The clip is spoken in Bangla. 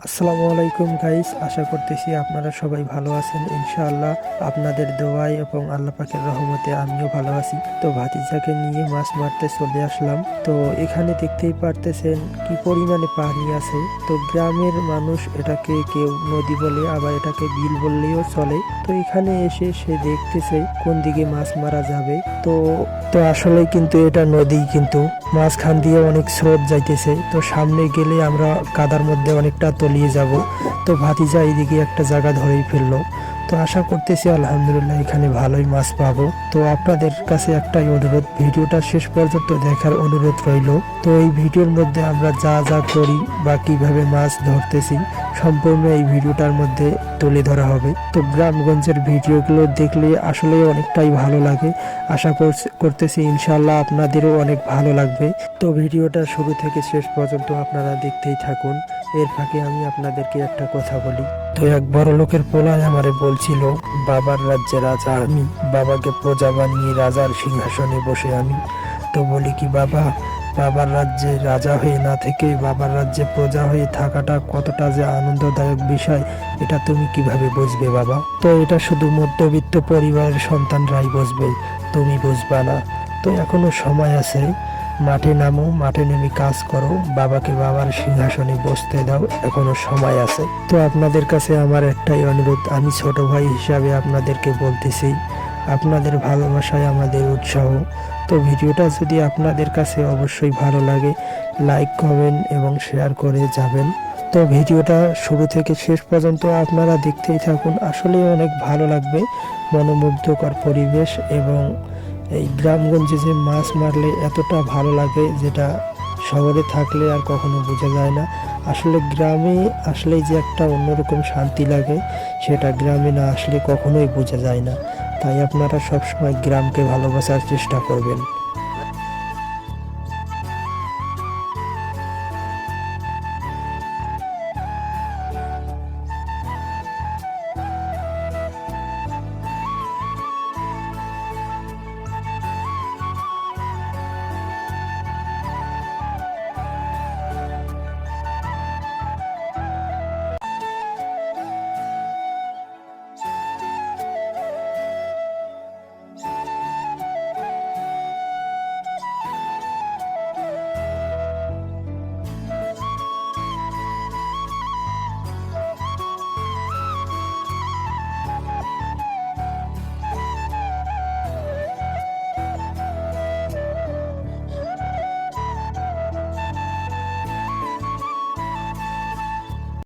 আসসালামু আলাইকুম গাইস, আশা করতেছি আপনারা সবাই ভালো আছেন। ইনশাআল্লাহ আপনাদের দোয়ায় এবং আল্লাহ পাকের রহমতে আমিও ভালো আছি। তো ভাতিজাকে নিয়ে মাছ মারতে চলে আসলাম। তো এখানে দেখতেই পারতেছেন কি পরিমাণে পানি আছে। তো গ্রামের মানুষ এটাকে কেউ নদী বলে, আবার এটাকে বিল বললেও চলে। তো এখানে এসে সে দেখতেছে কোন দিকে মাছ মারা যাবে। তো তো আসলে কিন্তু এটা নদী, কিন্তু মাঝখান দিয়ে অনেক স্রোত যাইতেছে। তো সামনে গেলে আমরা কাদার মধ্যে অনেকটা তলিয়ে যাব। তো ভাতিজা এইদিকে একটা জায়গা ধরেই ফেললো। তো আশা করতেছি আলহামদুলিল্লাহ এখানে ভালোই মাছ পাবো। তো আপনাদের কাছে একটাই অনুরোধ, ভিডিওটা শেষ পর্যন্ত দেখার অনুরোধ রইল। তো এই ভিডিওর মধ্যে আমরা যা যা করি বা কিভাবে মাছ ধরতেছি সম্পূর্ণ এই ভিডিওটার মধ্যে তুলে ধরা হবে। তো গ্রামগঞ্জের ভিডিওগুলো দেখলে আসলে অনেকটাই ভালো লাগে। আশা করতেছি ইনশাআল্লাহ আপনাদেরও অনেক ভালো লাগবে। তো ভিডিওটা শুরু থেকে শেষ পর্যন্ত আপনারা দেখতেই থাকুন। এর ফাঁকে আমি আপনাদেরকে একটা কথা বলি। তো এক বড় লোকের পোলায় আমারে বলছিল, বাবার রাজ্যে রাজা আমি, বাবাকে প্রজা বানিয়ে রাজার সিংহাসনে বসে আমি। তো বলি কি বাবা, বাবার রাজ্যে রাজা হয়ে না থেকে বাবার রাজ্যে প্রজা হয়ে থাকাটা কতটা যে আনন্দদায়ক বিষয়, এটা তুমি কিভাবে বুঝবে বাবা? তো এটা শুধু মধ্যবিত্ত পরিবারের সন্তানরাই বুঝবে, তুমি বুঝবা না। তো এখনো সময় আছে, মাঠে নামো, মাঠে নেমে কাজ করো, বাবাকে বাবার সিংহাসনে বসতে দাও, এখনো সময় আছে। তো আপনাদের কাছে আমার একটাই অনুরোধ, আমি ছোট ভাই হিসাবে আপনাদেরকে বলতেছি, আপনাদের ভালোবাসায় আমাদের উৎসাহ। তো ভিডিওটা যদি আপনাদের কাছে অবশ্যই ভালো লাগে, লাইক কমেন্ট এবং শেয়ার করে যাবেন। তো ভিডিওটা শুরু থেকে শেষ পর্যন্ত আপনারা দেখতেই থাকুন, আসলে অনেক ভালো লাগবে। মনোমুগ্ধকর পরিবেশ, এবং এই গ্রামগঞ্জে যে মাছ মারলে এতটা ভালো লাগে, যেটা শহরে থাকলে আর কখনো বোঝা যায় না। আসলে গ্রামে আসলেই যে একটা অন্যরকম শান্তি লাগে, সেটা গ্রামে না আসলে কখনোই বোঝা যায় না। তাই আপনারা সবসময় গ্রামকে ভালোবাসার চেষ্টা করবেন।